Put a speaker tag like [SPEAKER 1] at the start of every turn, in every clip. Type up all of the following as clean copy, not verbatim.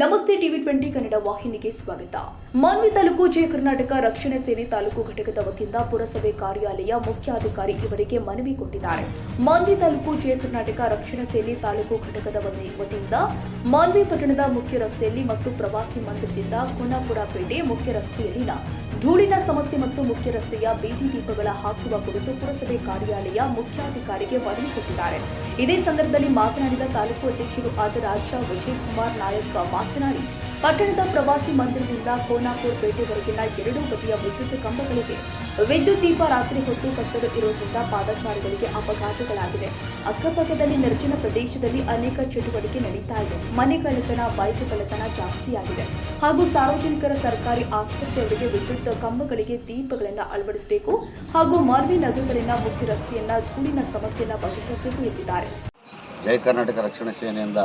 [SPEAKER 1] ನಮಸ್ತೆ ಟಿವಿ20 ಕನ್ನಡ ವಾಹಿನಿಗೆ ಸ್ವಾಗತ. ಮಾನ್ವಿ ತಾಲೂಕು ಜಯ ಕರ್ನಾಟಕ ರಕ್ಷಣಾ ಸೇನೆ ತಾಲೂಕು ಘಟಕದ ವತಿಯಿಂದ ಪುರಸಭೆ ಕಾರ್ಯಾಲಯ ಮುಖ್ಯಾಧಿಕಾರಿ ಇವರಿಗೆ ಮನವಿ ಕೊಟ್ಟಿದ್ದಾರೆ. ಮಾನ್ವಿ ತಾಲೂಕು ಜಯ ಕರ್ನಾಟಕ ರಕ್ಷಣಾ ಸೇನೆ ತಾಲೂಕು ಘಟಕದ ವತಿಯಿಂದ ಮಾನ್ವಿ ಪಟ್ಟಣದ ಮುಖ್ಯ ರಸ್ತೆಯಲ್ಲಿ ಮತ್ತು ಪ್ರವಾಸಿ ಮಂದಿರದಿಂದ ಕೋನಾಪುರ ಪೇಟೆ ಮುಖ್ಯ ರಸ್ತೆಯಲ್ಲಿನ ಧೂಳಿನ ಸಮಸ್ಯೆ ಮತ್ತು ಮುಖ್ಯ ರಸ್ತೆಯ ಬೀದಿ ದೀಪಗಳ ಹಾಕುವ ಕುರಿತು ಪುರಸಭೆ ಕಾರ್ಯಾಲಯ ಮುಖ್ಯಾಧಿಕಾರಿಗೆ ಮನವಿ ಕೊಟ್ಟಿದ್ದಾರೆ. ಇದೇ ಸಂದರ್ಭದಲ್ಲಿ ಮಾತನಾಡಿದ ತಾಲೂಕು ಅಧ್ಯಕ್ಷರು ಆದ ರಾಜ ವಿಜಯಕುಮಾರ್ ನಾಯಕ್ ಮಾತನಾಡಿ, ಪಟ್ಟಣದ ಪ್ರವಾಸಿ ಮಂದಿರದಿಂದ ಕೋನಾಪುರ ಪೇಟೆವರೆಗಿನ ಎರಡೂ ಬದಿಯ ವಿದ್ಯುತ್ ಕಂಬಗಳಿಗೆ ವಿದ್ಯುತ್ ದೀಪ ರಾತ್ರಿ ಹೊತ್ತು ಕಟ್ಟಲು ಇರುವುದರಿಂದ ಪಾದಚಾರಿಗಳಿಗೆ ಅಪಘಾತಗಳಾಗಿವೆ. ಅಕ್ಕಪಕ್ಕದಲ್ಲಿ ನಿರ್ಜನ ಪ್ರದೇಶದಲ್ಲಿ ಅನೇಕ ಚಟುವಟಿಕೆ ನಡೀತಾ ಇದೆ. ಮನೆ ಕಳ್ಳತನ, ಬೈಕ್ ಕಳ್ಳತನ ಜಾಸ್ತಿಯಾಗಿದೆ ಹಾಗೂ ಸಾರ್ವಜನಿಕರ ಸರ್ಕಾರಿ ಆಸ್ಪತ್ರೆಯವರಿಗೆ ವಿದ್ಯುತ್ ಕಂಬಗಳಿಗೆ ದೀಪಗಳನ್ನು ಅಳವಡಿಸಬೇಕು ಹಾಗೂ ಮಾನ್ವಿ ನಗರದಲ್ಲಿನ ಮುಖ್ಯ ರಸ್ತೆಯನ್ನ ಧೂಳಿನ ಸಮಸ್ಯೆಯನ್ನು ಬಗೆಹರಿಸಬೇಕು ಎಂದಿದ್ದಾರೆ.
[SPEAKER 2] ಜಯ ಕರ್ನಾಟಕ ರಕ್ಷಣಾ ಸೇನೆಯಿಂದ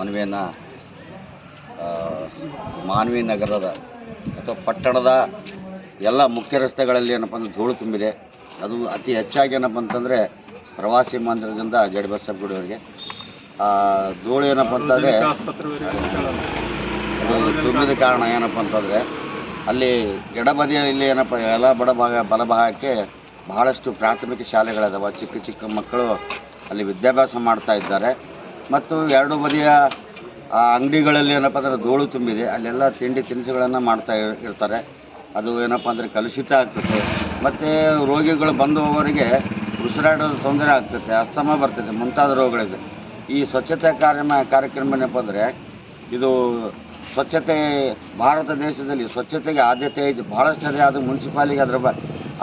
[SPEAKER 2] ಮನವಿಯನ್ನು ಮಾನ್ವಿ ನಗರದ ಅಥವಾ ಪಟ್ಟಣದ ಎಲ್ಲ ಮುಖ್ಯ ರಸ್ತೆಗಳಲ್ಲಿ ಏನಪ್ಪ ಅಂದ್ರೆ ಧೂಳು ತುಂಬಿದೆ. ಅದು ಅತಿ ಹೆಚ್ಚಾಗಿ ಏನಪ್ಪ ಅಂತಂದರೆ ಪ್ರವಾಸಿ ಮಂದಿರದಿಂದ ಜಡಬಸಪ್ಪಗುಡಿಯವರಿಗೆ ಧೂಳು ಏನಪ್ಪ ಅಂತಂದರೆ ಅದು ತುಂಬಿದ ಕಾರಣ ಏನಪ್ಪ ಅಂತಂದರೆ ಅಲ್ಲಿ ಎಡಬದಿಯಲ್ಲಿ ಏನಪ್ಪ ಎಲ್ಲ ಬಲಭಾಗಕ್ಕೆ ಬಹಳಷ್ಟು ಪ್ರಾಥಮಿಕ ಶಾಲೆಗಳಿದಾವೆ. ಚಿಕ್ಕ ಚಿಕ್ಕ ಮಕ್ಕಳು ಅಲ್ಲಿ ವಿದ್ಯಾಭ್ಯಾಸ ಮಾಡ್ತಾ ಇದ್ದಾರೆ ಮತ್ತು ಎರಡು ಬದಿಯ ಅಂಗಡಿಗಳಲ್ಲಿ ಏನಪ್ಪ ಅಂದರೆ ಧೂಳು ತುಂಬಿದೆ. ಅಲ್ಲೆಲ್ಲ ತಿಂಡಿ ತಿನಿಸುಗಳನ್ನು ಮಾಡ್ತಾ ಇರ್ತಾರೆ. ಅದು ಏನಪ್ಪ ಅಂದರೆ ಕಲುಷಿತ ಆಗ್ತದೆ ಮತ್ತು ರೋಗಿಗಳು ಬಂದು ಹೋಗೋರಿಗೆ ಉಸಿರಾಡೋದು ತೊಂದರೆ ಆಗ್ತದೆ, ಅಸ್ತಮ ಬರ್ತದೆ, ಮುಂತಾದ ರೋಗಗಳಿದೆ. ಈ ಸ್ವಚ್ಛತೆ ಕಾರ್ಯಕ್ರಮ ಏನಪ್ಪ ಅಂದರೆ ಇದು ಸ್ವಚ್ಛತೆ ಭಾರತ ದೇಶದಲ್ಲಿ ಸ್ವಚ್ಛತೆಗೆ ಆದ್ಯತೆ ಇದೆ ಭಾಳಷ್ಟು ಇದೆ. ಅದು ಮುನ್ಸಿಪಾಲಿಗೆ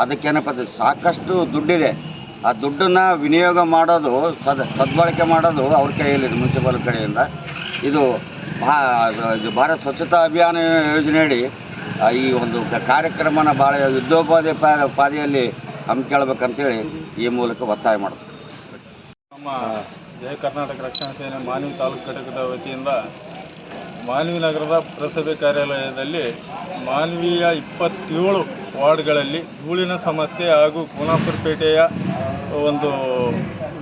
[SPEAKER 2] ಅದಕ್ಕೇನಪ್ಪ ಅಂದರೆ ಸಾಕಷ್ಟು ದುಡ್ಡಿದೆ. ಆ ದುಡ್ಡನ್ನು ವಿನಿಯೋಗ ಮಾಡೋದು ಸದ್ಬಳಕೆ ಮಾಡೋದು ಅವ್ರ ಕೈಯಲ್ಲಿದೆ ಮುನ್ಸಿಪಾಲ್ ಕಡೆಯಿಂದ. ಇದು ಭಾರತ ಸ್ವಚ್ಛತಾ ಅಭಿಯಾನ ಯೋಜನೆಯಡಿ ಈ ಒಂದು ಕಾರ್ಯಕ್ರಮನ ಭಾಳ ಯುದ್ಧೋಪಾದಿಯಲ್ಲಿ ಹಮ್ಮಿಕೊಳ್ಬೇಕಂತೇಳಿ ಈ ಮೂಲಕ ಒತ್ತಾಯ ಮಾಡ್ತೀವಿ.
[SPEAKER 3] ನಮ್ಮ ಜಯ ಕರ್ನಾಟಕ ರಕ್ಷಣಾ ಸೇನೆ ಮಾನ್ವಿ ತಾಲೂಕು ಘಟಕದ ವತಿಯಿಂದ ಮಾನ್ವಿ ನಗರದ ಪುರಸಭೆ ಕಾರ್ಯಾಲಯದಲ್ಲಿ ಮಾನ್ವಿಯ 27 ವಾರ್ಡ್ಗಳಲ್ಲಿ ಧೂಳಿನ ಸಮಸ್ಯೆ ಹಾಗೂ ಕೋನಾಪುರ ಪೇಟೆಯ ಒಂದು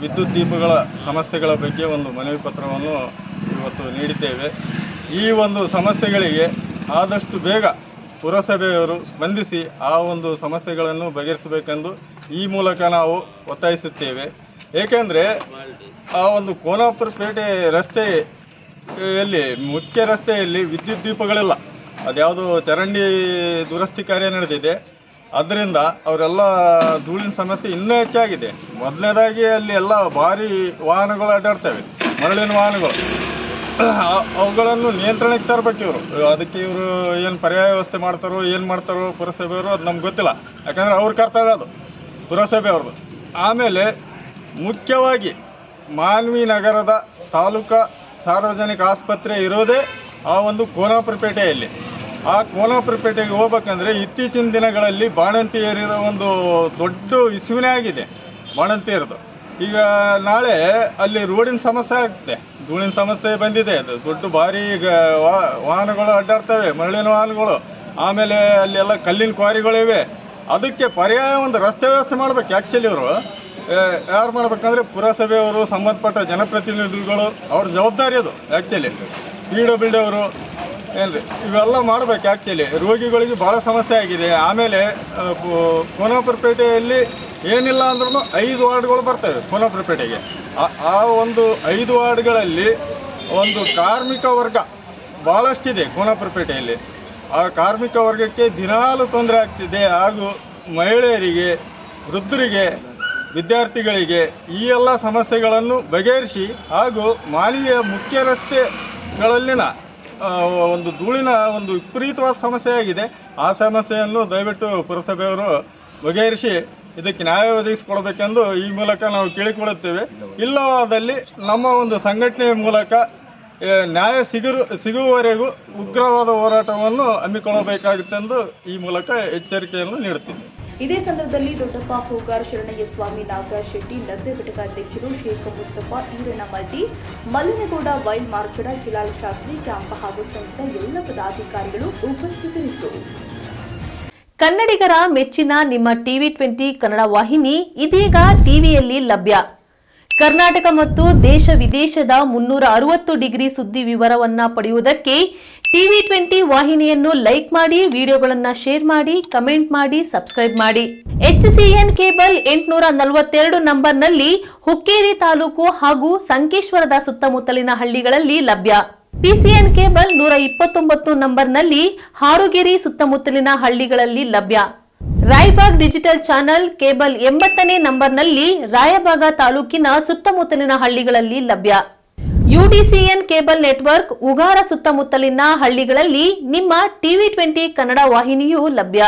[SPEAKER 3] ವಿದ್ಯುತ್ ದೀಪಗಳ ಸಮಸ್ಯೆಗಳ ಬಗ್ಗೆ ಒಂದು ಮನವಿ ಪತ್ರವನ್ನು ಇವತ್ತು ನೀಡಿದ್ದೇವೆ. ಈ ಒಂದು ಸಮಸ್ಯೆಗಳಿಗೆ ಆದಷ್ಟು ಬೇಗ ಪುರಸಭೆಯವರು ಸ್ಪಂದಿಸಿ ಆ ಒಂದು ಸಮಸ್ಯೆಗಳನ್ನು ಬಗೆಹರಿಸಬೇಕೆಂದು ಈ ಮೂಲಕ ನಾವು ಒತ್ತಾಯಿಸುತ್ತೇವೆ. ಏಕೆಂದರೆ ಆ ಒಂದು ಕೋನಾಪುರ ಪೇಟೆ ರಸ್ತೆಯಲ್ಲಿ ಮುಖ್ಯ ರಸ್ತೆಯಲ್ಲಿ ವಿದ್ಯುತ್ ದೀಪಗಳಿಲ್ಲ. ಅದ್ಯಾವುದು ಚರಂಡಿ ದುರಸ್ತಿ ಕಾರ್ಯ ನಡೆದಿದೆ. ಅದರಿಂದ ಅವರೆಲ್ಲ ಧೂಳಿನ ಸಮಸ್ಯೆ ಇನ್ನೂ ಹೆಚ್ಚಾಗಿದೆ. ಮೊದಲನೇದಾಗಿ ಅಲ್ಲಿ ಎಲ್ಲ ಭಾರಿ ವಾಹನಗಳು ಅಡ್ಡಾಡ್ತವೆ, ಮರಳಿನ ವಾಹನಗಳು. ಅವುಗಳನ್ನು ನಿಯಂತ್ರಣಕ್ಕೆ ತರಬೇಕು ಇವರು. ಅದಕ್ಕೆ ಇವರು ಏನು ಪರ್ಯಾಯ ವ್ಯವಸ್ಥೆ ಮಾಡ್ತಾರೋ ಏನು ಮಾಡ್ತಾರೋ ಪುರಸಭೆಯವರು, ಅದು ನಮ್ಗೆ ಗೊತ್ತಿಲ್ಲ. ಯಾಕಂದರೆ ಅವ್ರ ಕರ್ತವ್ಯ ಅದು ಪುರಸಭೆಯವ್ರದ್ದು. ಆಮೇಲೆ ಮುಖ್ಯವಾಗಿ ಮಾನ್ವಿ ನಗರದ ತಾಲೂಕಾ ಸಾರ್ವಜನಿಕ ಆಸ್ಪತ್ರೆ ಇರೋದೇ ಆ ಒಂದು ಕೋನಾಪುರ ಪೇಟೆಯಲ್ಲಿ. ಆ ಕೋನಾಪುರ ಪೇಟೆಗೆ ಹೋಗ್ಬೇಕಂದ್ರೆ ಇತ್ತೀಚಿನ ದಿನಗಳಲ್ಲಿ ಬಾಣಂತಿ ಏರಿದ ಒಂದು ದೊಡ್ಡ ಇಸುವಿನೇ ಆಗಿದೆ. ಬಾಣಂತಿ ಏರಿದು ಈಗ ನಾಳೆ ಅಲ್ಲಿ ರೋಡಿನ ಸಮಸ್ಯೆ ಆಗುತ್ತೆ, ಧೂಳಿನ ಸಮಸ್ಯೆ ಬಂದಿದೆ. ಅದು ದೊಡ್ಡ ಭಾರಿ ವಾಹನಗಳು ಅಡ್ಡಾಡ್ತವೆ, ಮರಳಿನ ವಾಹನಗಳು. ಆಮೇಲೆ ಅಲ್ಲಿ ಎಲ್ಲ ಕಲ್ಲಿನ ಕ್ವಾರಿಗಳಿವೆ. ಅದಕ್ಕೆ ಪರ್ಯಾಯ ಒಂದು ರಸ್ತೆ ವ್ಯವಸ್ಥೆ ಮಾಡ್ಬೇಕು. ಆ್ಯಕ್ಚುಲಿ ಇವರು ಯಾರು ಮಾಡ್ಬೇಕಂದ್ರೆ ಪುರಸಭೆಯವರು, ಸಂಬಂಧಪಟ್ಟ ಜನಪ್ರತಿನಿಧಿಗಳು, ಅವ್ರ ಜವಾಬ್ದಾರಿ ಅದು. ಆ್ಯಕ್ಚುಲಿ PWD ಅವರು ಏನ್ರಿ ಇವೆಲ್ಲ ಮಾಡ್ಬೇಕು. ಆ್ಯಕ್ಚುಲಿ ರೋಗಿಗಳಿಗೆ ಭಾಳ ಸಮಸ್ಯೆ ಆಗಿದೆ. ಆಮೇಲೆ ಕೋನಾಪುರ ಪೇಟೆಯಲ್ಲಿ ಏನಿಲ್ಲ ಅಂದ್ರೂ 5 ವಾರ್ಡ್ಗಳು ಬರ್ತವೆ ಕೋನಾಪುರ ಪೇಟೆಗೆ. ಆ ಒಂದು 5 ವಾರ್ಡ್ಗಳಲ್ಲಿ ಒಂದು ಕಾರ್ಮಿಕ ವರ್ಗ ಭಾಳಷ್ಟಿದೆ ಕೋನಾಪುರ ಪೇಟೆಯಲ್ಲಿ. ಆ ಕಾರ್ಮಿಕ ವರ್ಗಕ್ಕೆ ದಿನಾಲೂ ತೊಂದರೆ ಆಗ್ತಿದೆ. ಹಾಗೂ ಮಹಿಳೆಯರಿಗೆ, ವೃದ್ಧರಿಗೆ, ವಿದ್ಯಾರ್ಥಿಗಳಿಗೆ ಈ ಎಲ್ಲ ಸಮಸ್ಯೆಗಳನ್ನು ಬಗೆಹರಿಸಿ ಹಾಗೂ ಮಾನ್ವಿಯ ಮುಖ್ಯ ರಸ್ತೆಗಳಲ್ಲಿನ ಒಂದು ಧೂಳಿನ ಒಂದು ವಿಪರೀತವಾದ ಸಮಸ್ಯೆ ಆಗಿದೆ. ಆ ಸಮಸ್ಯೆಯನ್ನು ದಯವಿಟ್ಟು ಪುರಸಭೆಯವರು ಬಗೆಹರಿಸಿ ಇದಕ್ಕೆ ನ್ಯಾಯ ಒದಗಿಸಿಕೊಡಬೇಕೆಂದು ಈ ಮೂಲಕ ನಾವು ಕೇಳಿಕೊಳ್ಳುತ್ತೇವೆ. ಇಲ್ಲವಾದಲ್ಲಿ ನಮ್ಮ ಒಂದು ಸಂಘಟನೆಯ ಮೂಲಕ ನ್ಯಾಯ ಸಿಗುವವರೆಗೂ ಉಗ್ರವಾದ ಹೋರಾಟವನ್ನು ಹಮ್ಮಿಕೊಳ್ಳಬೇಕಾಗುತ್ತೆಂದು ಈ ಮೂಲಕ ಎಚ್ಚರಿಕೆಯನ್ನು ನೀಡುತ್ತೇವೆ.
[SPEAKER 1] ಇದೇ ಸಂದರ್ಭದಲ್ಲಿ ದೊಡ್ಡಪ್ಪ ಹೂಗಾರ್, ಶರಣಯ್ಯ ಸ್ವಾಮಿ, ನಾಗರಾಜ್ ಶೆಟ್ಟಿ, ನಗರ ಘಟಕ ಅಧ್ಯಕ್ಷರು ಶೇಖ್ ಮುಸ್ತಫಾ, ಈರಣ್ಣ ಮಲ್ಟಿ, ಮಲ್ಲನಗೌಡ, ವೈಲ್ ಮಾರ್ಚಡ, ಹಿಲಾಲ್ ಶಾಸ್ತ್ರಿ, ಕ್ಯಾಂಪ ಹಾಗೂ ಸಂಘದ ಎಲ್ಲ ಪದಾಧಿಕಾರಿಗಳು ಉಪಸ್ಥಿತರಿದ್ದರು.
[SPEAKER 4] ಕನ್ನಡಿಗರ ಮೆಚ್ಚಿನ ನಿಮ್ಮ ಟಿವಿ20 ಕನ್ನಡ ವಾಹಿನಿ ಇದೀಗ ಟಿವಿಯಲ್ಲಿ ಲಭ್ಯ. ಕರ್ನಾಟಕ ಮತ್ತು ದೇಶ ವಿದೇಶದ 360 ಡಿಗ್ರಿ ಸುದ್ದಿ ವಿವರವನ್ನ ಪಡೆಯುವುದಕ್ಕೆ TV20 ವಾಹಿನಿಯನ್ನು ಲೈಕ್ ಮಾಡಿ, ವಿಡಿಯೋಗಳನ್ನ ಶೇರ್ ಮಾಡಿ, ಕಮೆಂಟ್ ಮಾಡಿ, ಸಬ್ಸ್ಕ್ರೈಬ್ ಮಾಡಿ. HCN ಕೇಬಲ್ 842 ನಂಬರ್ನಲ್ಲಿ ಹುಕ್ಕೇರಿ ತಾಲೂಕು ಹಾಗೂ ಸಂಕೇಶ್ವರದ ಸುತ್ತಮುತ್ತಲಿನ ಹಳ್ಳಿಗಳಲ್ಲಿ ಲಭ್ಯ. PCN ಕೇಬಲ್ 129 ನಂಬರ್ನಲ್ಲಿ ಹಾರುಗೆರೆ ಸುತ್ತಮುತ್ತಲಿನ ಹಳ್ಳಿಗಳಲ್ಲಿ ಲಭ್ಯ. ರಾಯಬಾಗ್ ಡಿಜಿಟಲ್ ಚಾನೆಲ್ ಕೇಬಲ್ 80ನೇ ನಂಬರ್ನಲ್ಲಿ ರಾಯಬಾಗ ತಾಲೂಕಿನ ಸುತ್ತಮುತ್ತಲಿನ ಹಳ್ಳಿಗಳಲ್ಲಿ ಲಭ್ಯ. UDCN ಕೇಬಲ್ ನೆಟ್ವರ್ಕ್ ಉಗಾರ ಸುತ್ತಮುತ್ತಲಿನ ಹಳ್ಳಿಗಳಲ್ಲಿ ನಿಮ್ಮ TV20 ಕನ್ನಡ ವಾಹಿನಿಯೂ ಲಭ್ಯ.